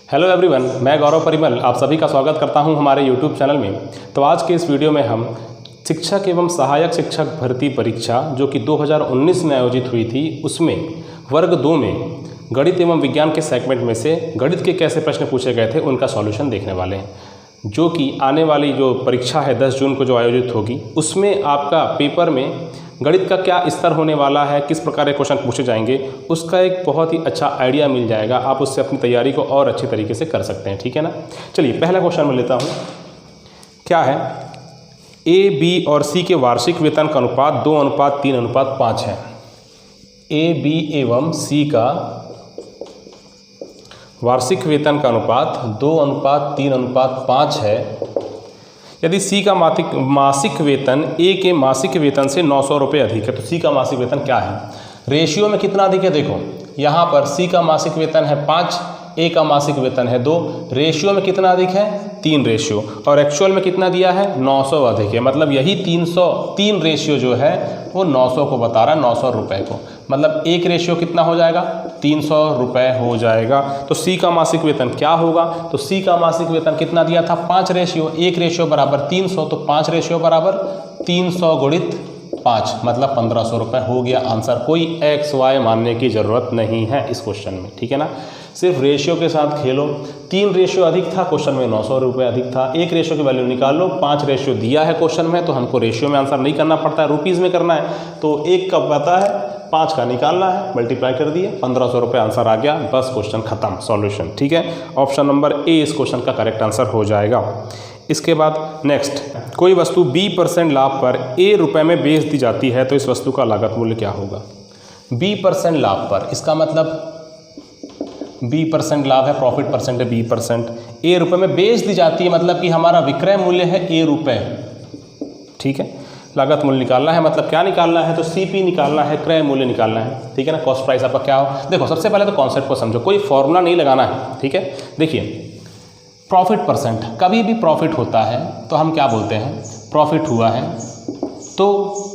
Hello everyone, मैं गौरव परिमल आप सभी का स्वागत करता हूं हमारे यूट्यूब चैनल में। तो आज के इस वीडियो में हम शिक्षक एवं सहायक शिक्षक भर्ती परीक्षा जो कि 2019 में आयोजित हुई थी, उसमें वर्ग 2 में गणित एवं विज्ञान के सेगमेंट में से गणित के कैसे प्रश्न पूछे गए थे उनका सॉल्यूशन देखने वाले हैं, जो कि आने वाली जो परीक्षा है 10 जून को जो आयोजित होगी, उसमें आपका पेपर में गणित का क्या स्तर होने वाला है, किस प्रकार के क्वेश्चन पूछे जाएंगे, उसका एक बहुत ही अच्छा आइडिया मिल जाएगा। आप उससे अपनी तैयारी को और अच्छे तरीके से कर सकते हैं, ठीक है ना। चलिए पहला क्वेश्चन मैं लेता हूँ। क्या है? ए, बी और सी के वार्षिक वेतन का अनुपात 2:3:5 है। ए, बी एवं सी का वार्षिक वेतन का अनुपात 2:3:5 है। यदि सी का मासिक वेतन ए के मासिक वेतन से 900 रुपये अधिक है, तो सी का मासिक वेतन क्या है? रेशियो में कितना अधिक है? देखो यहाँ पर सी का मासिक वेतन है 5, ए का मासिक वेतन है 2। रेशियो में कितना अधिक है? 3 रेशियो। और एक्चुअल में कितना दिया है? 900 अधिक है। मतलब यही 3 रेशियो जो है वो 900 को बता रहा है, 900 रुपये को। मतलब एक रेशियो कितना हो जाएगा? 300 रुपये हो जाएगा। तो सी का मासिक वेतन क्या होगा? तो सी का मासिक वेतन कितना दिया था? 5 रेशियो। 1 रेशियो बराबर 300, तो 5 रेशियो बराबर 300 गुणित 5 मतलब 1500 रुपये हो गया आंसर। कोई एक्स वाई मानने की ज़रूरत नहीं है इस क्वेश्चन में, ठीक है ना। सिर्फ रेशियो के साथ खेलो। 3 रेशियो अधिक था क्वेश्चन में, 900 रुपये अधिक था। 1 रेशियो की वैल्यू निकाल लो। 5 रेशियो दिया है क्वेश्चन में, तो हमको रेशियो में आंसर नहीं करना पड़ता है, रुपीज़ में करना है। तो 1 का पता है, 5 का निकालना है, मल्टीप्लाई कर दिए, 1500 रुपये आंसर आ गया। बस क्वेश्चन खत्म, सॉल्यूशन, ठीक है। ऑप्शन नंबर ए इस क्वेश्चन का करेक्ट आंसर हो जाएगा। इसके बाद नेक्स्ट, कोई वस्तु 20% लाभ पर ए रुपये में बेच दी जाती है, तो इस वस्तु का लागत मूल्य क्या होगा? 20% लाभ पर, इसका मतलब 20% लाभ है, प्रॉफिट परसेंट है 20%, ए रुपये में बेच दी जाती है, मतलब कि हमारा विक्रय मूल्य है ए रुपये, ठीक है। लागत मूल्य निकालना है, मतलब क्या निकालना है? तो सीपी निकालना है, क्रय मूल्य निकालना है, ठीक है ना। कॉस्ट प्राइस आपका क्या हो? देखो सबसे पहले तो कॉन्सेप्ट को समझो, कोई फॉर्मूला नहीं लगाना है, ठीक है। देखिए प्रॉफिट परसेंट, कभी भी प्रॉफिट होता है तो हम क्या बोलते हैं? प्रॉफिट हुआ है तो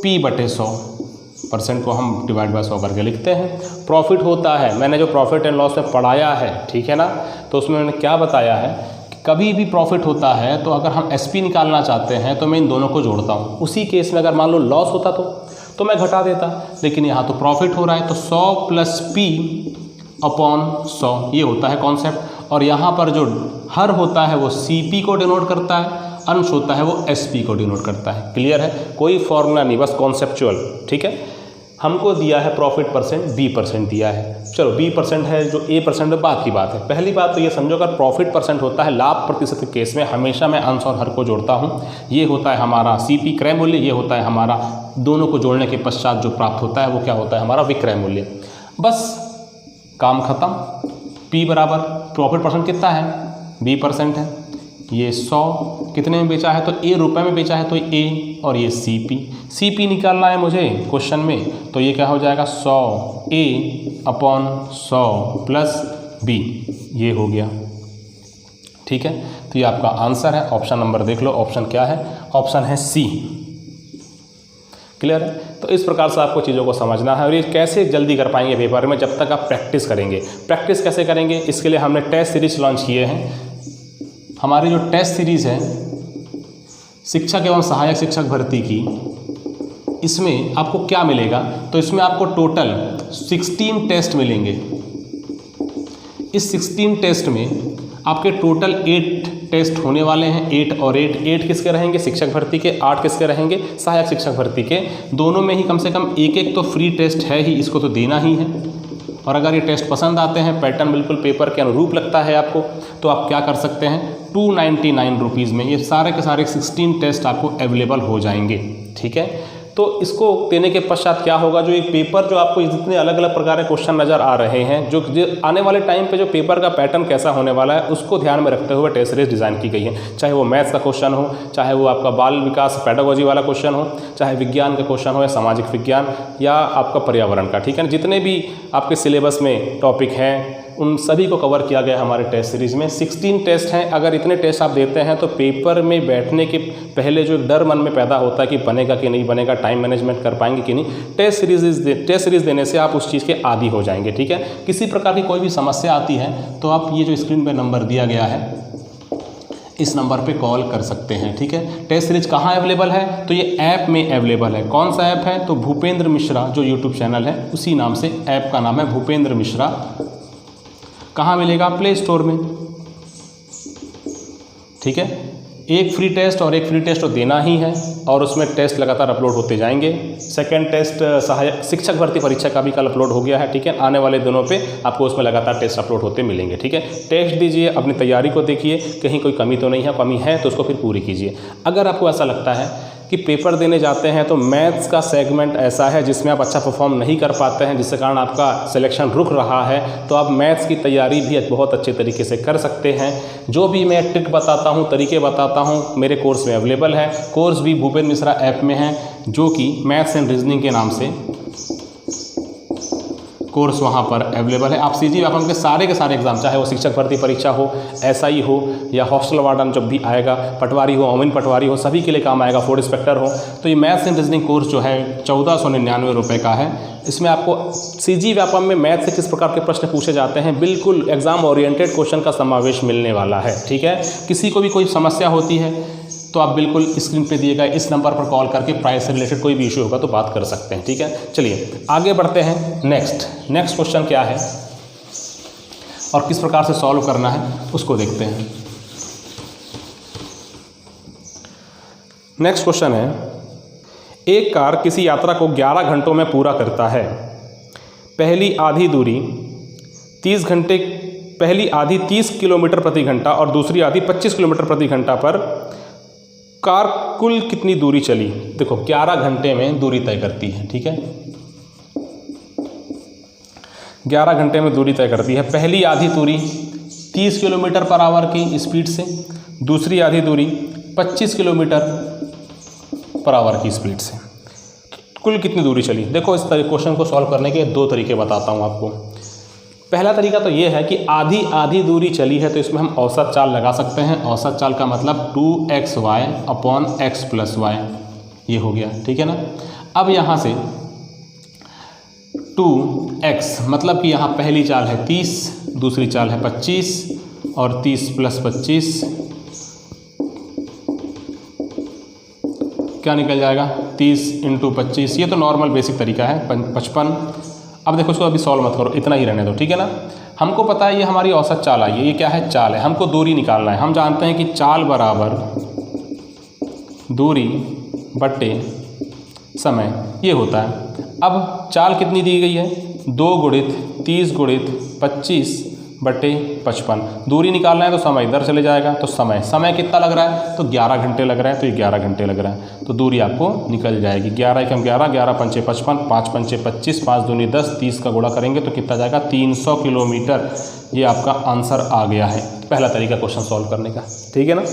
P/100% को हम डिवाइड बाय 100 करके लिखते हैं। प्रॉफिट होता है, मैंने जो प्रॉफिट एंड लॉस में पढ़ाया है, ठीक है ना, तो उसमें मैंने क्या बताया है कि कभी भी प्रॉफिट होता है तो अगर हम SP निकालना चाहते हैं तो मैं इन दोनों को जोड़ता हूँ। उसी केस में अगर मान लो लॉस होता तो मैं घटा देता, लेकिन यहाँ तो प्रॉफिट हो रहा है तो 100 + P/100 ये होता है कॉन्सेप्ट। और यहाँ पर जो हर होता है वो CP को डिनोट करता है, अंश होता है वो SP को डिनोट करता है। क्लियर है? कोई फॉर्मूला नहीं, बस कॉन्सेप्चुअल, ठीक है। हमको दिया है प्रॉफिट परसेंट, 20% दिया है। चलो 20% है, जो A% है बात की बात है। पहली बात तो ये समझो, अगर प्रॉफिट परसेंट होता है लाभ प्रतिशत के केस में हमेशा मैं अंश और हर को जोड़ता हूँ। ये होता है हमारा CP क्रय मूल्य, ये होता है हमारा दोनों को जोड़ने के पश्चात जो प्राप्त होता है वो क्या होता है? हमारा विक्रय मूल्य। बस काम खत्म। P बराबर प्रॉफिट परसेंट कितना है? 20% है। ये 100 कितने में बेचा है? तो ए रुपये में बेचा है, तो ए, और ये CP निकालना है मुझे क्वेश्चन में, तो ये क्या हो जाएगा? 100A/100 + B, ये हो गया, ठीक है। तो ये आपका आंसर है। ऑप्शन नंबर देख लो, ऑप्शन क्या है? ऑप्शन है C। क्लियर है? तो इस प्रकार से आपको चीज़ों को समझना है। और ये कैसे जल्दी कर पाएंगे पेपर में? जब तक आप प्रैक्टिस करेंगे। प्रैक्टिस कैसे करेंगे? इसके लिए हमने टेस्ट सीरीज लॉन्च किए हैं। हमारी जो टेस्ट सीरीज़ है शिक्षक एवं सहायक शिक्षक भर्ती की, इसमें आपको क्या मिलेगा? तो इसमें आपको टोटल 16 टेस्ट मिलेंगे। इस 16 टेस्ट में आपके टोटल 8 टेस्ट होने वाले हैं। 8 और 8 किसके रहेंगे? शिक्षक भर्ती के। 8 किसके रहेंगे? सहायक शिक्षक भर्ती के। दोनों में ही कम से कम एक तो फ्री टेस्ट है ही, इसको तो देना ही है। और अगर ये टेस्ट पसंद आते हैं, पैटर्न बिल्कुल पेपर के अनुरूप लगता है आपको, तो आप क्या कर सकते हैं? 299 रुपीज़ में ये सारे के सारे 16 टेस्ट आपको अवेलेबल हो जाएंगे, ठीक है। तो इसको देने के पश्चात क्या होगा? जो एक पेपर, जो आपको जितने अलग अलग प्रकार के क्वेश्चन नज़र आ रहे हैं, जो आने वाले टाइम पे जो पेपर का पैटर्न कैसा होने वाला है, उसको ध्यान में रखते हुए टेस्ट सीरीज डिज़ाइन की गई है। चाहे वो मैथ्स का क्वेश्चन हो, चाहे वो आपका बाल विकास पेडागोजी वाला क्वेश्चन हो, चाहे विज्ञान का क्वेश्चन हो, या सामाजिक विज्ञान, या आपका पर्यावरण का, ठीक है। जितने भी आपके सिलेबस में टॉपिक हैं उन सभी को कवर किया गया हमारे टेस्ट सीरीज़ में। 16 टेस्ट हैं। अगर इतने टेस्ट आप देते हैं तो पेपर में बैठने के पहले जो एक डर मन में पैदा होता है कि बनेगा कि नहीं बनेगा, टाइम मैनेजमेंट कर पाएंगे कि नहीं, टेस्ट सीरीज़ देने से आप उस चीज़ के आदी हो जाएंगे। ठीक है, किसी प्रकार की कोई भी समस्या आती है तो आप ये जो स्क्रीन पर नंबर दिया गया है इस नंबर पे कॉल कर सकते हैं। ठीक है, टेस्ट सीरीज कहाँ अवेलेबल है, तो ये ऐप में अवेलेबल है। कौन सा ऐप है, तो भूपेंद्र मिश्रा जो यूट्यूब चैनल है उसी नाम से ऐप का नाम है भूपेंद्र मिश्रा। कहाँ मिलेगा, प्ले स्टोर में। ठीक है, एक फ्री टेस्ट और एक फ्री टेस्ट तो देना ही है और उसमें टेस्ट लगातार अपलोड होते जाएंगे। सेकंड टेस्ट सहायक शिक्षक भर्ती परीक्षा का भी कल अपलोड हो गया है। ठीक है, आने वाले दिनों पे आपको उसमें लगातार टेस्ट अपलोड होते मिलेंगे। ठीक है, टेस्ट दीजिए, अपनी तैयारी को देखिए, कहीं कोई कमी तो नहीं है, कमी है तो उसको फिर पूरी कीजिए। अगर आपको ऐसा लगता है कि पेपर देने जाते हैं तो मैथ्स का सेगमेंट ऐसा है जिसमें आप अच्छा परफॉर्म नहीं कर पाते हैं, जिसके कारण आपका सिलेक्शन रुक रहा है, तो आप मैथ्स की तैयारी भी बहुत अच्छे तरीके से कर सकते हैं। जो भी मैं ट्रिक बताता हूं, तरीके बताता हूं, मेरे कोर्स में अवेलेबल है। कोर्स भी भूपेंद्र मिश्रा ऐप में है, जो कि मैथ्स एंड रीजनिंग के नाम से कोर्स वहाँ पर अवेलेबल है। आप सीजी व्यापम के सारे एग्जाम, चाहे वो शिक्षक भर्ती परीक्षा हो, एसआई हो या हॉस्टल वार्डन जब भी आएगा, पटवारी हो, अमीन पटवारी हो, सभी के लिए काम आएगा, फूड इंस्पेक्टर हो, तो ये मैथ्स एंड रीजनिंग कोर्स जो है 1499 रुपये का है। इसमें आपको सीजी व्यापम में मैथ से किस प्रकार के प्रश्न पूछे जाते हैं, बिल्कुल एग्जाम ओरिएंटेड क्वेश्चन का समावेश मिलने वाला है। ठीक है, किसी को भी कोई समस्या होती है तो आप बिल्कुल स्क्रीन पे दिए गए इस नंबर पर कॉल करके प्राइस से रिलेटेड कोई भी इशू होगा तो बात कर सकते हैं। ठीक है, चलिए आगे बढ़ते हैं। नेक्स्ट क्वेश्चन क्या है और किस प्रकार से सॉल्व करना है उसको देखते हैं। नेक्स्ट क्वेश्चन है, एक कार किसी यात्रा को 11 घंटों में पूरा करता है। पहली आधी 30 किलोमीटर प्रति घंटा और दूसरी आधी 25 किलोमीटर प्रति घंटा पर कार कुल कितनी दूरी चली। देखो 11 घंटे में दूरी तय करती है। ठीक है, 11 घंटे में दूरी तय करती है। पहली आधी दूरी 30 किलोमीटर पर आवर की स्पीड से, दूसरी आधी दूरी 25 किलोमीटर पर आवर की स्पीड से। कुल कितनी दूरी चली। देखो इस क्वेश्चन को सॉल्व करने के 2 तरीके बताता हूँ आपको। पहला तरीका तो ये है कि आधी दूरी चली है तो इसमें हम औसत चाल लगा सकते हैं। औसत चाल का मतलब 2xy अपॉन x + y, ये हो गया। ठीक है ना, अब यहाँ से 2x मतलब कि यहाँ पहली चाल है 30, दूसरी चाल है 25 और 30 + 25 क्या निकल जाएगा, 30 × 25। ये तो नॉर्मल बेसिक तरीका है, 55। अब देखो इसको अभी सॉल्व मत करो, इतना ही रहने दो। ठीक है ना, हमको पता है ये हमारी औसत चाल आई है। ये क्या है, चाल है। हमको दूरी निकालना है। हम जानते हैं कि चाल बराबर दूरी बट्टे समय ये होता है। अब चाल कितनी दी गई है, 2 × 30 × 25 बट्टे 55। दूरी निकालना है तो समय इधर चले जाएगा, तो समय कितना लग रहा है, तो 11 घंटे लग रहा है, तो ये 11 घंटे लग रहा है, तो दूरी आपको निकल जाएगी। 11 × 11, 11 × 5 = 55, 5 × 5 = 25, 5 × 2 = 10, 30 का गुणा करेंगे तो कितना जाएगा, 300 किलोमीटर। ये आपका आंसर आ गया है। पहला तरीका क्वेश्चन सॉल्व करने का। ठीक है ना,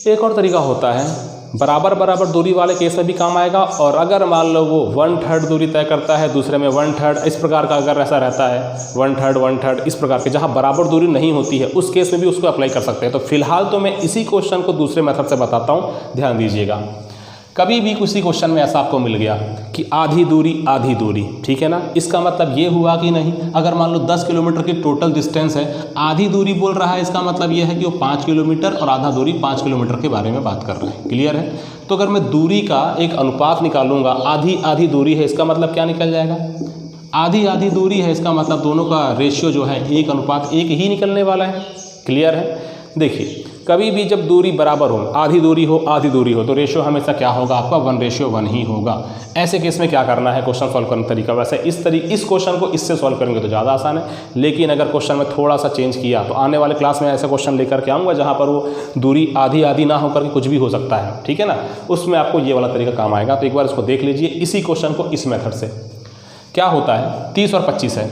एक और तरीका होता है बराबर दूरी वाले केस में भी काम आएगा। और अगर मान लो वो 1/3 दूरी तय करता है, दूसरे में 1/3, इस प्रकार का अगर ऐसा रहता है 1/3 इस प्रकार के, जहाँ बराबर दूरी नहीं होती है उस केस में भी उसको अप्लाई कर सकते हैं। तो फिलहाल तो मैं इसी क्वेश्चन को दूसरे मेथड से बताता हूँ, ध्यान दीजिएगा। कभी भी किसी क्वेश्चन में ऐसा आपको मिल गया कि आधी दूरी, ठीक है ना, इसका मतलब ये हुआ कि नहीं, अगर मान लो 10 किलोमीटर की टोटल डिस्टेंस है, आधी दूरी बोल रहा है, इसका मतलब ये है कि वो 5 किलोमीटर और आधा दूरी 5 किलोमीटर के बारे में बात कर रहे हैं। क्लियर है, तो अगर मैं दूरी का एक अनुपात निकालूंगा, आधी दूरी है, इसका मतलब क्या निकल जाएगा, आधी दूरी है, इसका मतलब दोनों का रेशियो जो है 1:1 ही निकलने वाला है। क्लियर है, देखिए कभी भी जब दूरी बराबर हो, आधी दूरी हो तो रेशियो हमेशा क्या होगा आपका, 1:1 ही होगा। ऐसे केस में क्या करना है, क्वेश्चन सॉल्व करने का तरीका वैसे इस क्वेश्चन को इससे सॉल्व करेंगे तो ज़्यादा आसान है। लेकिन अगर क्वेश्चन में थोड़ा सा चेंज किया तो आने वाले क्लास में ऐसा क्वेश्चन लेकर के आऊँगा जहाँ पर वो दूरी आधी ना होकर के कुछ भी हो सकता है। ठीक है ना, उसमें आपको ये वाला तरीका काम आएगा। तो एक बार इसको देख लीजिए, इसी क्वेश्चन को इस मेथड से। क्या होता है, 30 और 25 है,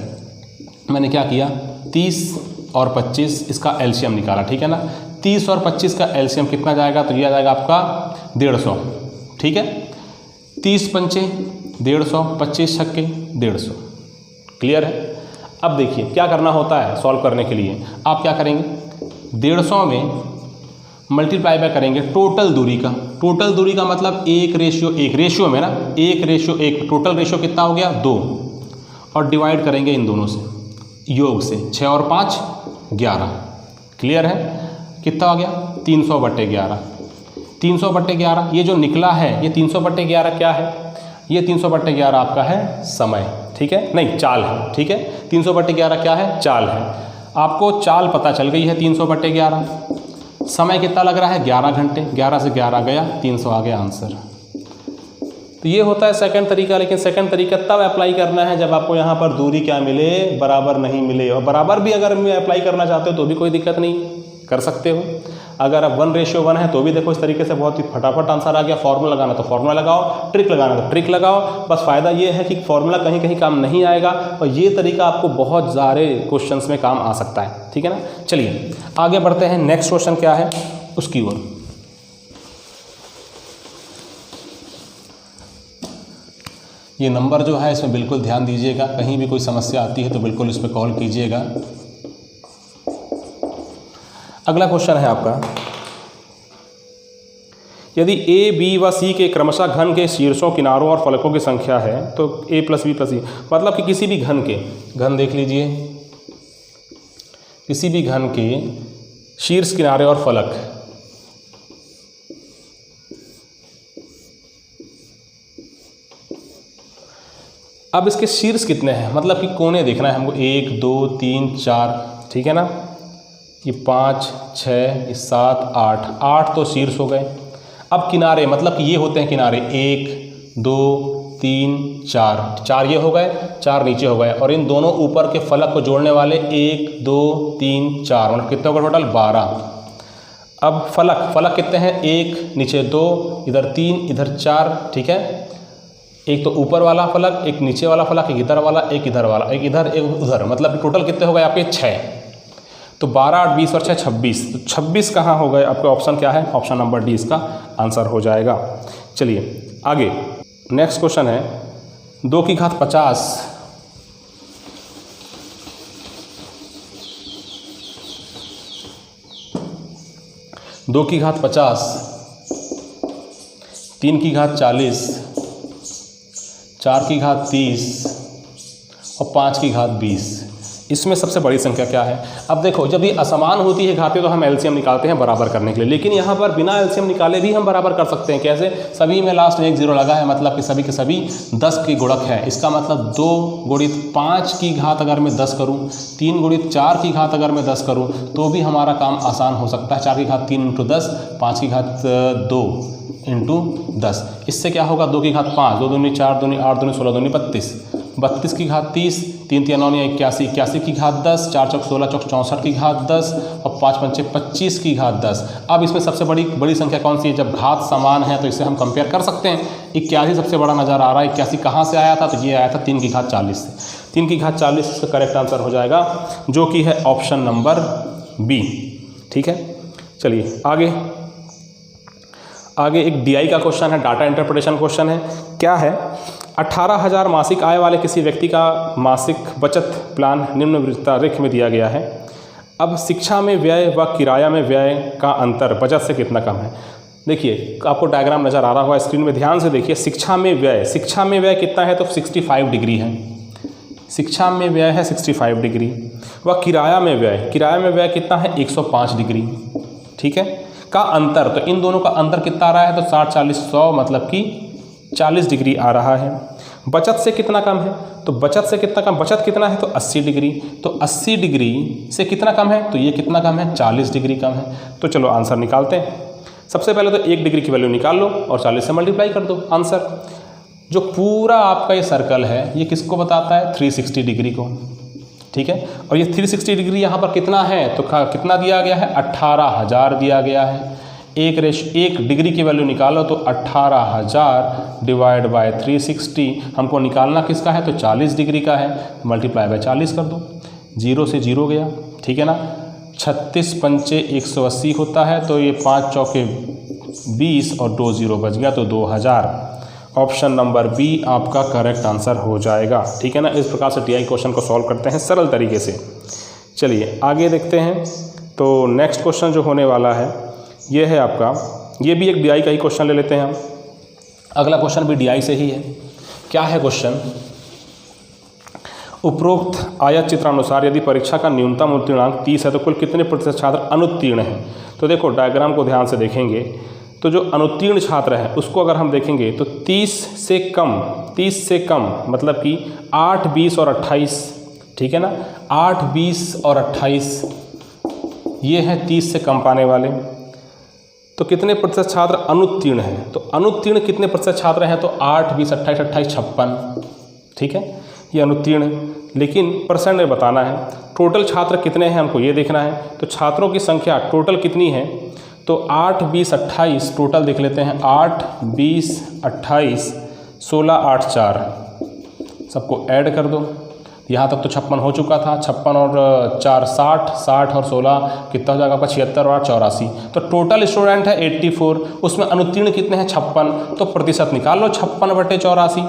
मैंने क्या किया, 30 और 25 इसका एलसीएम निकाला। ठीक है ना, 30 और 25 का एलसीएम कितना जाएगा, तो यह जाएगा आपका 150। ठीक है, 30 पंचे 150, 25 छक्के 150। क्लियर है। अब देखिए क्या करना होता है सॉल्व करने के लिए, आप क्या करेंगे 150 में मल्टीप्लाई बाय करेंगे टोटल दूरी का। टोटल दूरी का मतलब 1:1 रेशियो में ना, 1:1 टोटल रेशियो कितना हो गया 2, और डिवाइड करेंगे इन दोनों से योग से, 6 और 5 11। क्लियर है, कितना हो गया 300/11। 300/11 ये जो निकला है, ये 300/11 क्या है, ये 300/11 आपका है समय, ठीक है, नहीं चाल है, ठीक है। 300/11 क्या है, चाल है। आपको चाल पता चल गई है 300/11। समय कितना लग रहा है 11 घंटे, 11 से 11 गया 300 आ गया आंसर। तो ये होता है सेकंड तरीका। लेकिन सेकंड तरीका तब अप्लाई करना है जब आपको यहाँ पर दूरी क्या मिले, बराबर नहीं मिले। और बराबर भी अगर मैं अप्लाई करना चाहते हो तो भी कोई दिक्कत नहीं, कर सकते हो। अगर अब 1:1 है तो भी देखो इस तरीके से बहुत ही फटाफट आंसर आ गया। फॉर्मूला लगाना तो फॉर्मूला लगाओ, ट्रिक लगाना तो ट्रिक लगाओ। बस फ़ायदा ये है कि फॉर्मूला कहीं कहीं काम नहीं आएगा, और ये तरीका आपको बहुत सारे क्वेश्चंस में काम आ सकता है, ठीक है ना। चलिए आगे बढ़ते हैं, नेक्स्ट क्वेश्चन क्या है उसकी ओर। ये नंबर जो है इसमें बिल्कुल ध्यान दीजिएगा, कहीं भी कोई समस्या आती है तो बिल्कुल इस पर कॉल कीजिएगा। अगला क्वेश्चन है आपका, यदि ए, बी व सी के क्रमशः घन के शीर्षों, किनारों और फलकों की संख्या है तो a + b + c, मतलब कि किसी भी घन के, घन देख लीजिए, किसी भी घन के शीर्ष, किनारे और फलक, अब इसके शीर्ष कितने हैं, मतलब कि कोने देखना है हमको, 1 2 3 4, ठीक है ना। ये 5 6 7 8 तो शीर्ष हो गए। अब किनारे, मतलब कि ये होते हैं किनारे, 1 2 3 4 ये हो गए, 4 नीचे हो गए। और इन दोनों ऊपर के फलक को जोड़ने वाले 1 2 3 4, मतलब कितने हो गए टोटल 12। अब फलक कितने हैं, 1 नीचे 2, इधर 3 इधर 4, ठीक है। एक तो ऊपर वाला फलक, एक नीचे वाला फलक, एक इधर वाला, एक इधर वाला, एक इधर एक उधर, मतलब टोटल कितने हो गए आपके 6। तो 12 8 20 और 6 26। तो 26 कहाँ हो गए आपके, ऑप्शन क्या है, ऑप्शन नंबर डी इसका आंसर हो जाएगा। चलिए आगे नेक्स्ट क्वेश्चन है, 2 की घात 50 2 की घात 50, 3 की घात 40, 4 की घात 30 और 5 की घात 20। इसमें सबसे बड़ी संख्या क्या है। अब देखो जब ये असमान होती है घातें तो हम एलसीएम निकालते हैं बराबर करने के लिए, लेकिन यहाँ पर बिना एलसीएम निकाले भी हम बराबर कर सकते हैं। कैसे, सभी में लास्ट में 1 0 लगा है, मतलब कि सभी के सभी 10 के गुणक है। इसका मतलब 2 × 5 की घात अगर मैं 10 करूँ, 3 × 4 की घात अगर मैं 10 करूँ तो भी हमारा काम आसान हो सकता है। 4 की घात 3 × 10, 5 की घात 2 × 10। इससे क्या होगा, 2 की घात 5, 2 दूनी 4, 2 दूनी 8, 2 दूनी 16, 2 दूनी 32, 32 की घात 30, 3 3 9 81, 81 की घात 10, 4 चौक 16 चौक 64 की घात 10 और 5 पंचे 25 की घात 10। अब इसमें सबसे बड़ी संख्या कौन सी है, जब घात समान है तो इसे हम कंपेयर कर सकते हैं। 81 सबसे बड़ा नज़र आ रहा है। 81 कहाँ से आया था, तो ये आया था 3 की घात 40 से। 3 की घात 40 इसका करेक्ट आंसर हो जाएगा, जो कि है ऑप्शन नंबर बी, ठीक है। चलिए आगे एक DI का क्वेश्चन है, डाटा इंटरप्रिटेशन क्वेश्चन है। क्या है, 18,000 मासिक आय वाले किसी व्यक्ति का मासिक बचत प्लान निम्न तारीख में दिया गया है। अब शिक्षा में व्यय व किराया में व्यय का अंतर बचत से कितना कम है। देखिए आपको डायग्राम नज़र आ रहा होगा स्क्रीन में, ध्यान से देखिए। शिक्षा में व्यय कितना है, तो 65 डिग्री है। शिक्षा में व्यय है 65 डिग्री। व किराया में व्यय कितना है, 105 डिग्री, ठीक है। का अंतर, तो इन दोनों का अंतर कितना आ रहा है, तो 60 40 100, मतलब कि 40 डिग्री आ रहा है। बचत से कितना कम है, तो बचत से कितना कम, बचत कितना है, तो 80 डिग्री। तो 80 डिग्री से कितना कम है, तो ये कितना कम है, 40 डिग्री कम है। तो चलो आंसर निकालते हैं। सबसे पहले तो 1 डिग्री की वैल्यू निकाल लो और 40 से मल्टीप्लाई कर दो, आंसर। जो पूरा आपका ये सर्कल है ये किसको बताता है, 360 डिग्री को, ठीक है। और ये 360 डिग्री यहाँ पर कितना है, तो कितना दिया गया है, 18,000 दिया गया है। 1 डिग्री की वैल्यू निकालो तो 18,000 डिवाइड बाय 360, हमको निकालना किसका है, तो 40 डिग्री का है। मल्टीप्लाई बाय 40 कर दो, 0 से 0 गया, ठीक है ना। 36 पंचे 180 होता है, तो ये 5 चौके 20 और 2 0 बच गया, तो 2000। ऑप्शन नंबर बी आपका करेक्ट आंसर हो जाएगा। ठीक है ना, इस प्रकार से टीआई क्वेश्चन को सॉल्व करते हैं सरल तरीके से। चलिए आगे देखते हैं। तो नेक्स्ट क्वेश्चन जो होने वाला है ये है आपका, ये भी एक डीआई का ही क्वेश्चन ले लेते हैं हम। अगला क्वेश्चन भी डीआई से ही है। क्या है क्वेश्चन? उपरोक्त आयत चित्रानुसार यदि परीक्षा का न्यूनतम उत्तीर्णांक 30 है तो कुल कितने प्रतिशत छात्र अनुत्तीर्ण हैं? तो देखो डायग्राम को ध्यान से देखेंगे तो जो अनुत्तीर्ण छात्र हैं उसको अगर हम देखेंगे तो 30 से कम मतलब कि 8, 20 और 28, ठीक है ना, 8, 20 और 28 ये हैं 30 से कम पाने वाले। तो कितने प्रतिशत छात्र अनुत्तीर्ण हैं? तो अनुत्तीर्ण कितने प्रतिशत छात्र हैं? तो 8, 20, 28, 28, 56, ठीक है, ये अनुत्तीर्ण। लेकिन परसेंट में बताना है। टोटल छात्र कितने हैं हमको ये देखना है। तो छात्रों की संख्या टोटल कितनी है? तो 8, 20, 28 टोटल देख लेते हैं। 8, 20, 28, 16, 8, 4 सबको ऐड कर दो। यहाँ तक तो 56 हो चुका था। 56 और 4 60, 60 और 16 कितना हो जाएगा आपका? 76 और 8 84। तो टोटल स्टूडेंट है 84, उसमें अनुत्तीर्ण कितने हैं? 56। तो प्रतिशत निकाल लो 56/84,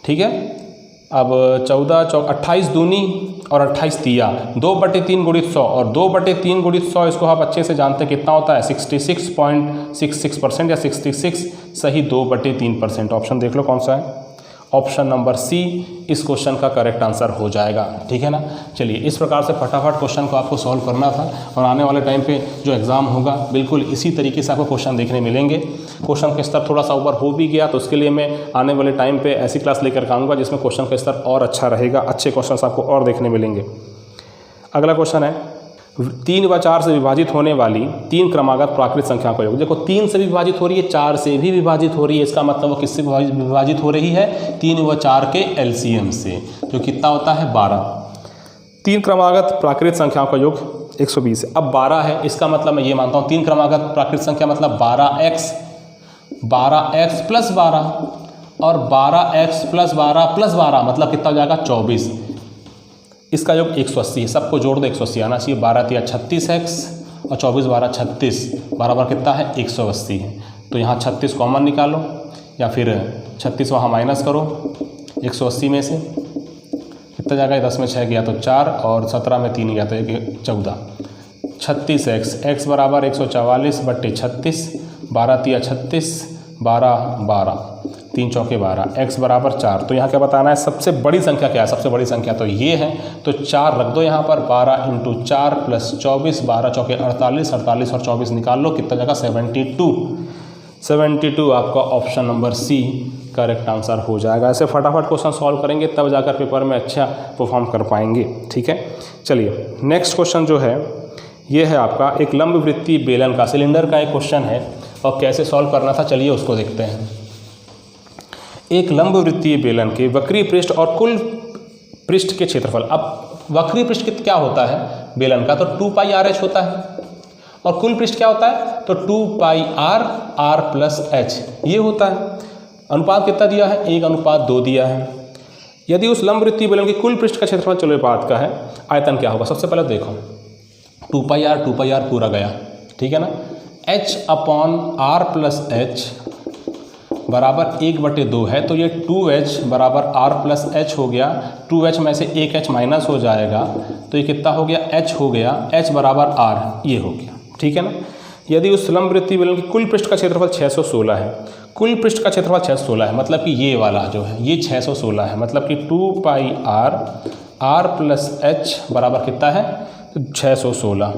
ठीक है। अब 14, 28 दूनी और 28 तिया, 2/3 गुणित 100 और 2/3 गुणित 100 इसको आप अच्छे से जानते हैं कितना होता है? 66.66% या 66 सही 2/3%। ऑप्शन देख लो कौन सा है? ऑप्शन नंबर सी इस क्वेश्चन का करेक्ट आंसर हो जाएगा। ठीक है ना। चलिए इस प्रकार से फटाफट क्वेश्चन को आपको सॉल्व करना था और आने वाले टाइम पे जो एग्ज़ाम होगा बिल्कुल इसी तरीके से आपको क्वेश्चन देखने मिलेंगे। क्वेश्चन का स्तर थोड़ा सा ऊपर हो भी गया तो उसके लिए मैं आने वाले टाइम पे ऐसी क्लास लेकर आऊँगा जिसमें क्वेश्चन का स्तर और अच्छा रहेगा, अच्छे क्वेश्चन आपको और देखने मिलेंगे। अगला क्वेश्चन है 3 व 4 से विभाजित होने वाली 3 क्रमागत प्राकृत संख्या का योग। देखो 3 से विभाजित हो रही है, 4 से भी विभाजित हो रही है, इसका मतलब वो किससे विभाजित हो रही है? 3 व 4 के एलसीएम से, जो कितना होता है? 12। 3 क्रमागत प्राकृत संख्याओं का योग 120 है। अब 12 है, इसका मतलब मैं ये मानता हूँ 3 क्रमागत प्राकृत संख्या मतलब 12x प्लस 12 और 12x प्लस 12 प्लस 12 मतलब कितना हो जाएगा? 24। इसका योग 180 है, सबको जोड़ दो 180 आना चाहिए। 12 या 36x और 24 12 36 बराबर कितना है? 180 है। तो यहाँ 36 कॉमन निकालो या फिर 36 वहाँ माइनस करो 180 में से, कितना जाएगा? 10 में 6 गया तो 4 और 17 में 3 गया तो 14। 36x, x बराबर 144/36, 12 या 36, 12 12, 3 चौके 12, x बराबर 4। तो यहाँ क्या बताना है? सबसे बड़ी संख्या क्या है? सबसे बड़ी संख्या तो ये है, तो 4 रख दो यहाँ पर। 12 × 4 प्लस 24, 12 चौके 48, 48 और 24 निकाल लो, कितना जगह? 72 आपका option number C correct answer हो जाएगा। ऐसे फटाफट क्वेश्चन सॉल्व करेंगे तब जाकर पेपर में अच्छा परफॉर्म कर पाएंगे। ठीक है, चलिए नेक्स्ट क्वेश्चन जो है ये है आपका एक लंब वृत्तीय बेलन का, सिलेंडर का एक क्वेश्चन है और कैसे सॉल्व करना था चलिए उसको देखते हैं। एक लंब वृत्तीय बेलन के वक्री पृष्ठ और कुल पृष्ठ के क्षेत्रफल। अब वक्री पृष्ठ क्या होता है बेलन का? तो 2πRh होता है और कुल पृष्ठ क्या होता है? तो 2πr प्लस h ये होता है। अनुपात कितना दिया है? 1:2 दिया है। यदि उस लंब वृत्तीय बेलन के कुल पृष्ठ का क्षेत्रफल चलो बात का है, आयतन क्या होगा? सबसे पहले देखो 2πr पूरा गया, ठीक है ना। h/r प्लस h बराबर 1/2 है, तो ये 2h बराबर r प्लस h हो गया। 2h में से 1h माइनस हो जाएगा तो ये कितना हो गया? h हो गया, h बराबर r ये हो गया, ठीक है ना। यदि उस लंब वृत्तीय बेलन की कुल पृष्ठ का क्षेत्रफल 616 है, कुल पृष्ठ का क्षेत्रफल 616 है, मतलब कि ये वाला जो है ये 616 है, मतलब कि 2πr r प्लस h बराबर कितना है? 616।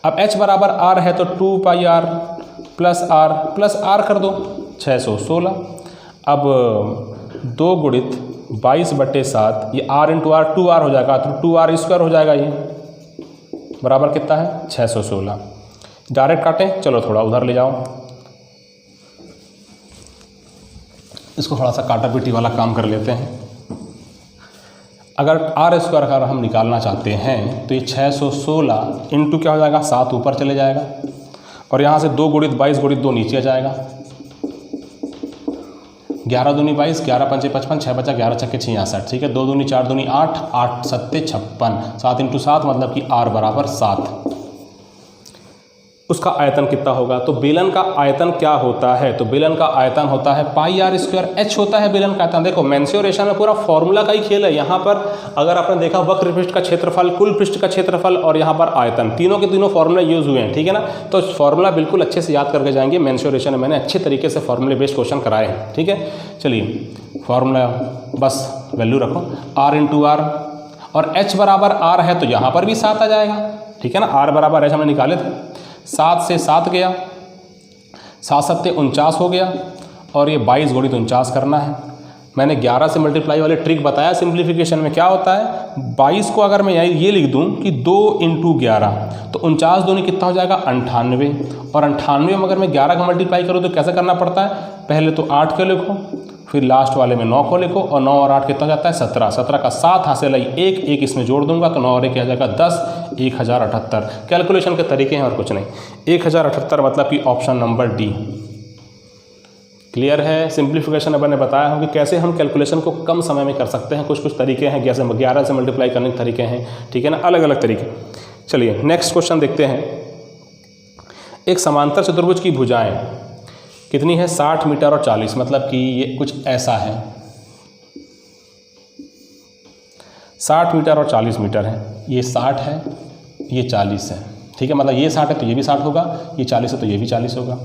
अब h बराबर r है तो 2πr प्लस r कर दो 616। अब 2 गुणित 22/7 ये r × r 2r हो जाएगा, तो 2r² हो जाएगा, ये बराबर कितना है? 616। डायरेक्ट काटें, चलो थोड़ा उधर ले जाओ, इसको थोड़ा सा काटा पीटी वाला काम कर लेते हैं। अगर r² अगर हम निकालना चाहते हैं तो ये 616 इंटू क्या हो जाएगा? 7 ऊपर चले जाएगा और यहाँ से 2 गुणित 22 गुणित 2 नीचे आ जाएगा। 11 दूनी 22, 11 पंचे 55, 6 बचा 11 छक्के 66, ठीक है। 2 दूनी 4 दूनी 8, 8 सत्ते 56, 7 × 7 मतलब कि r बराबर 7। उसका आयतन कितना होगा। तो बेलन का आयतन क्या होता है, तो बेलन का आयतन होता है पाई आर स्क्वायर, एच होता है बेलन का आयतन। देखो मेंसुरेशन में पूरा फॉर्मूला का ही खेल है। यहाँ पर अगर आपने देखा वक्र पृष्ठ का क्षेत्रफल, कुल पृष्ठ का क्षेत्रफल और यहाँ पर आयतन, तीनों के तीनों फॉर्मूला यूज हुए हैं, ठीक है ना। तो फॉर्मूला बिल्कुल अच्छे से याद करके जाएंगे। मेंसुरेशन में मैंने अच्छे तरीके से फॉर्मूले बेस्ड क्वेश्चन कराए हैं, ठीक है। चलिए फॉर्मूला बस वैल्यू रखो r इंटू आर, और h बराबर r है तो यहाँ पर भी 7 आ जाएगा, ठीक है ना। r बराबर h हमने निकाले थे, 7 से 7 गया, 7 सत्ते 49 हो गया, और ये 22 गुणित 49 करना है। मैंने 11 से मल्टीप्लाई वाले ट्रिक बताया सिंप्लीफिकेशन में। क्या होता है 22 को अगर मैं ये लिख दूं कि 2 इंटू 11 तो 49 दूनी कितना हो जाएगा 98, और 98 में अगर मैं 11 का मल्टीप्लाई करूँ तो कैसे करना पड़ता है, पहले तो 8 को लिखो, फिर लास्ट वाले में 9 को लिखो, और 9 और 8 कितना हो जाता है 17, 17 का 7 हासिल आई 1, 1 इसमें जोड़ दूंगा तो 9 और 1 आ जाएगा 10, 1078। कैलकुलेशन के तरीके हैं और कुछ नहीं। 1078 मतलब कि ऑप्शन नंबर डी। क्लियर है। सिंप्लीफिकेशन मैंने बताया हूँ कि कैसे हम कैलकुलेशन को कम समय में कर सकते हैं। कुछ तरीके हैं, जैसे 11 से मल्टीप्लाई करने के तरीके हैं, ठीक है ना, अलग अलग तरीके। चलिए नेक्स्ट क्वेश्चन देखते हैं। एक समांतर चतुर्भुज की भुजाएं कितनी है 60 मीटर और 40, मतलब कि ये कुछ ऐसा है, 60 मीटर और 40 मीटर है। ये 60 है, ये 40 है, ठीक है। मतलब ये 60 है तो ये भी 60 होगा, ये 40 है तो ये भी 40 होगा।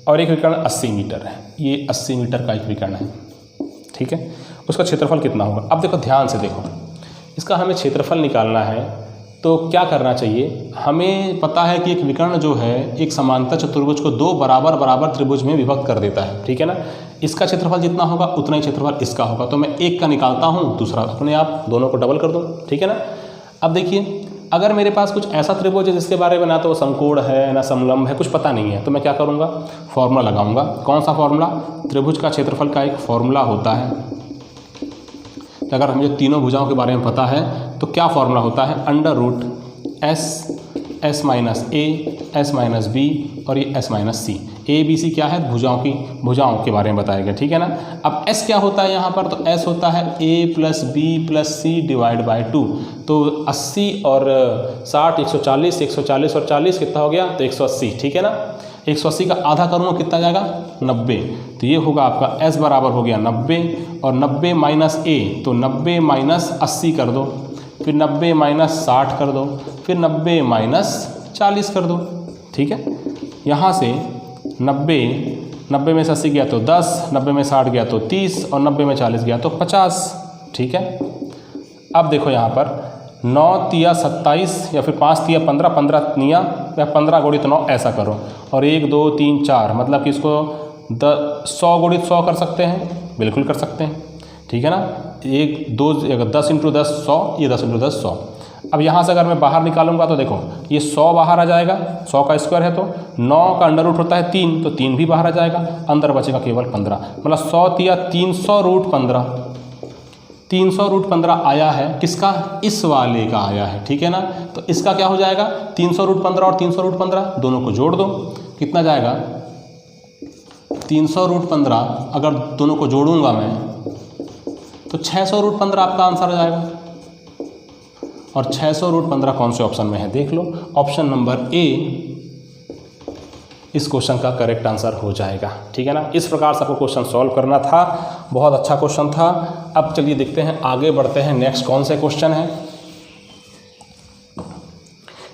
और एक विकर्ण 80 मीटर है, ये 80 मीटर का एक विकर्ण है, ठीक है। उसका क्षेत्रफल कितना होगा। अब देखो ध्यान से देखो, इसका हमें क्षेत्रफल निकालना है तो क्या करना चाहिए। हमें पता है कि एक विकर्ण जो है एक समांतर चतुर्भुज को 2 बराबर बराबर त्रिभुज में विभक्त कर देता है, ठीक है ना। इसका क्षेत्रफल जितना होगा उतना ही क्षेत्रफल इसका होगा। तो मैं एक का निकालता हूँ, दूसरा अपने आप दोनों को डबल कर दूँ, ठीक है ना। अब देखिए अगर मेरे पास कुछ ऐसा त्रिभुज है जिसके बारे में ना तो समकोण है ना समलंब है, कुछ पता नहीं है, तो मैं क्या करूँगा, फॉर्मूला लगाऊंगा। कौन सा फॉर्मूला, त्रिभुज का क्षेत्रफल का एक फॉर्मूला होता है। तो अगर हमें तीनों भुजाओं के बारे में पता है तो क्या फॉर्मूला होता है, under root s minus a, s minus b और ये s minus C. A B C क्या है, भुजाओं के बारे में बताया गया, ठीक है ना। अब s क्या होता है यहाँ पर, तो s होता है a plus B plus C divide by 2। तो 80 और 60 140, 140 और 40 कितना हो गया, तो 180, ठीक है ना। 180 का आधा करूँगा कितना जाएगा 90, तो ये होगा आपका s बराबर हो गया 90, और 90 माइनस a तो 90 माइनस 80 कर दो, फिर 90 माइनस 60 कर दो, फिर 90 माइनस 40 कर दो, ठीक है। यहाँ से 90 में से 80 गया तो 10, 90 में 60 गया तो 30, और 90 में 40 गया तो 50, ठीक है। अब देखो यहाँ पर 9 तिया 27 या फिर 5 तिया 15, 15 तिया या 15 गुणित 9 ऐसा करो, और 1 2 3 4 मतलब कि इसको 100 गुणित 100 कर सकते हैं, बिल्कुल कर सकते हैं, ठीक है ना। 1 2 10 इंटू 10 100, ये 10 इंटू 10 100। अब यहाँ से अगर मैं बाहर निकालूंगा तो देखो ये 100 बाहर आ जाएगा, 100 का स्क्वायर है तो 9 का अंडर रूट होता है 3, तो 3 भी बाहर आ जाएगा, अंदर बचेगा केवल 15, मतलब 100 तिया 300 रूट 15, 300 रूट 15 आया है, किसका, इस वाले का आया है, ठीक है ना। तो इसका क्या हो जाएगा 300 रूट 15 और 300 रूट 15 दोनों को जोड़ दो, कितना जाएगा 300 रूट 15, अगर दोनों को जोड़ूंगा मैं तो 600 रूट 15 आपका आंसर आ जाएगा। और 600 रूट 15 कौन से ऑप्शन में है देख लो, ऑप्शन नंबर ए इस क्वेश्चन का करेक्ट आंसर हो जाएगा, ठीक है ना। इस प्रकार से आपको क्वेश्चन सॉल्व करना था, बहुत अच्छा क्वेश्चन था। अब चलिए देखते हैं, आगे बढ़ते हैं, नेक्स्ट कौन से क्वेश्चन है।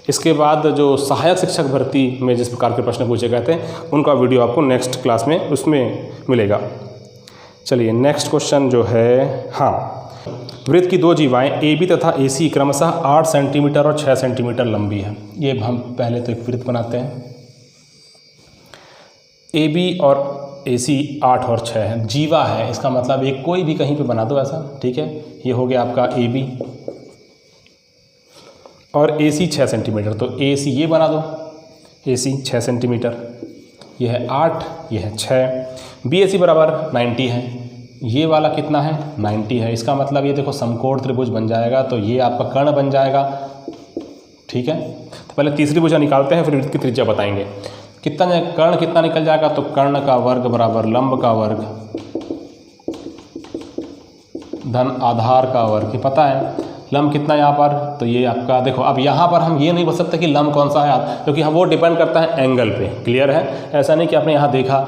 इसके बाद जो सहायक शिक्षक भर्ती में जिस प्रकार के प्रश्न पूछे गए थे उनका वीडियो आपको नेक्स्ट क्लास में उसमें मिलेगा। चलिए नेक्स्ट क्वेश्चन जो है, हाँ, वृत्त की 2 जीवाएँ ए बी तथा ए सी क्रमशः 8 सेंटीमीटर और 6 सेंटीमीटर लंबी है। ये हम पहले तो एक वृत्त बनाते हैं, ए बी और ए सी 8 और 6 है, जीवा है, इसका मतलब एक कोई भी कहीं पे बना दो ऐसा, ठीक है। ये हो गया आपका ए बी, और ए सी 6 सेंटीमीटर, तो ए सी ये बना दो, ए सी 6 सेंटीमीटर, ये है 8, ये है 6, बी ए सी बराबर 90 है, ये वाला कितना है 90 है, इसका मतलब ये देखो समकोण त्रिभुज बन जाएगा, तो ये आपका कर्ण बन जाएगा, ठीक है। तो पहले तीसरी भुजा निकालते हैं, फिर वृत्त की त्रिज्या बताएंगे। कितना कर्ण कितना निकल जाएगा, तो कर्ण का वर्ग बराबर लंब का वर्ग धन आधार का वर्ग, पता है लंब कितना यहाँ पर, तो ये आपका देखो, अब यहाँ पर हम ये नहीं बोल सकते कि लंब कौन सा है, क्योंकि हम वो डिपेंड करता है एंगल पे। क्लियर है, ऐसा नहीं कि आपने यहाँ देखा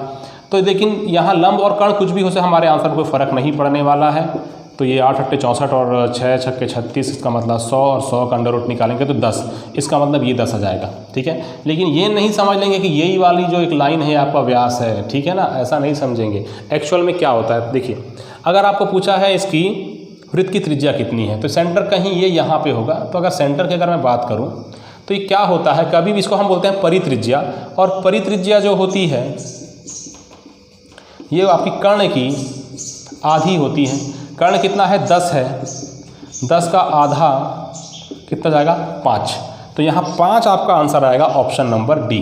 तो, लेकिन यहाँ लंब और कर्ण कुछ भी हो से हमारे आंसर में कोई फ़र्क नहीं पड़ने वाला है। तो ये 8 अट्टे 64 और 6 छक्के 36, इसका मतलब 100 और 100 का अंडर रूट निकालेंगे तो 10, इसका मतलब ये 10 आ जाएगा। ठीक है, लेकिन ये नहीं समझ लेंगे कि यही वाली जो एक लाइन है आपका व्यास है, ठीक है ना, ऐसा नहीं समझेंगे। एक्चुअल में क्या होता है, देखिए अगर आपको पूछा है इसकी वृत्त की त्रिज्या कितनी है, तो सेंटर कहीं ये यहाँ पे होगा। तो अगर सेंटर की अगर मैं बात करूँ तो ये क्या होता है, कभी भी इसको हम बोलते हैं परित्रिज्या, और परित्रिज्या जो होती है ये आपकी कर्ण की आधी होती है। कर्ण कितना है, 10 है, 10 का आधा कितना जाएगा, 5। तो यहाँ 5 आपका आंसर आएगा, ऑप्शन नंबर डी,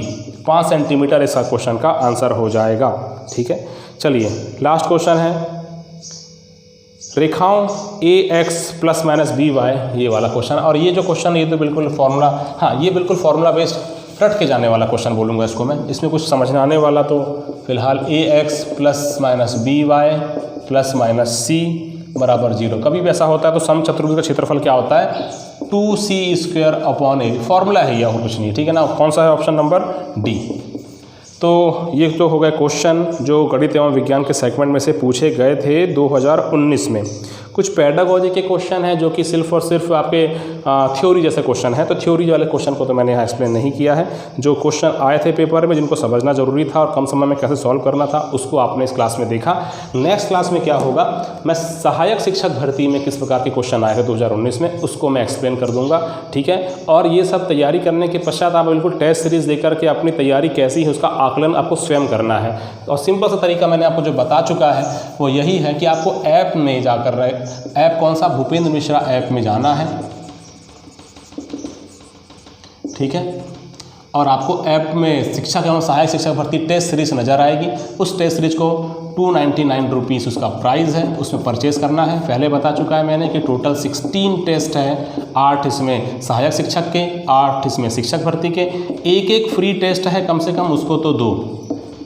5 सेंटीमीटर इसका क्वेश्चन का आंसर हो जाएगा। ठीक है, चलिए लास्ट क्वेश्चन है, रेखाओं ax plus minus B Y, ये वाला क्वेश्चन। और ये जो क्वेश्चन ये तो बिल्कुल फॉर्मूला, हाँ ये बिल्कुल फॉर्मूला बेस्ड रट के जाने वाला क्वेश्चन बोलूँगा इसको मैं, इसमें कुछ समझने आने वाला तो फिलहाल ax plus minus B Y plus minus C बराबर 0। कभी भी ऐसा होता है तो समचतुर्भुज का क्षेत्रफल क्या होता है, 2c² अपॉन a, फॉर्मूला है यह, कुछ नहीं। ठीक है ना, कौन सा है, ऑप्शन नंबर डी। तो ये तो हो गए क्वेश्चन जो गणित एवं विज्ञान के सेगमेंट में से पूछे गए थे 2019 में। कुछ पेडागोजी के क्वेश्चन हैं जो कि सिर्फ और सिर्फ आपके थ्योरी जैसे क्वेश्चन है, तो थ्योरी वाले क्वेश्चन को तो मैंने यहाँ एक्सप्लेन नहीं किया है। जो क्वेश्चन आए थे पेपर में जिनको समझना जरूरी था और कम समय में कैसे सॉल्व करना था, उसको आपने इस क्लास में देखा। नेक्स्ट क्लास में क्या होगा, मैं सहायक शिक्षक भर्ती में किस प्रकार के क्वेश्चन आए थे 2019 में, उसको मैं एक्सप्लेन कर दूंगा। ठीक है, और ये सब तैयारी करने के पश्चात आप बिल्कुल टेस्ट सीरीज देकर के अपनी तैयारी कैसी है उसका आकलन आपको स्वयं करना है। और सिंपल सा तरीका मैंने आपको जो बता चुका है वो यही है कि आपको ऐप में जाकर, ऐप कौन सा, भूपेंद्र मिश्रा ऐप में जाना है। ठीक है, और आपको ऐप में शिक्षक एवं सहायक शिक्षक भर्ती टेस्ट सीरीज नज़र आएगी। उस टेस्ट सीरीज को 299 रुपीज़ उसका प्राइस है, उसमें परचेज़ करना है। पहले बता चुका है मैंने कि टोटल 16 टेस्ट है, 8 इसमें सहायक शिक्षक के, 8 इसमें शिक्षक भर्ती के, एक फ्री टेस्ट है कम से कम, उसको तो 2,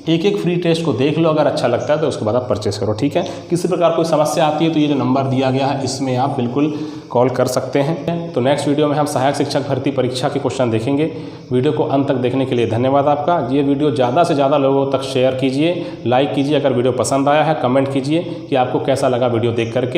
एक फ्री टेस्ट को देख लो, अगर अच्छा लगता है तो उसके बाद आप परचेस करो। ठीक है, किसी प्रकार कोई समस्या आती है तो ये जो नंबर दिया गया है इसमें आप बिल्कुल कॉल कर सकते हैं। तो नेक्स्ट वीडियो में हम सहायक शिक्षक भर्ती परीक्षा के क्वेश्चन देखेंगे। वीडियो को अंत तक देखने के लिए धन्यवाद आपका। ये वीडियो ज़्यादा से ज़्यादा लोगों तक शेयर कीजिए, लाइक कीजिए। अगर वीडियो पसंद आया है कमेंट कीजिए कि आपको कैसा लगा वीडियो देख करके।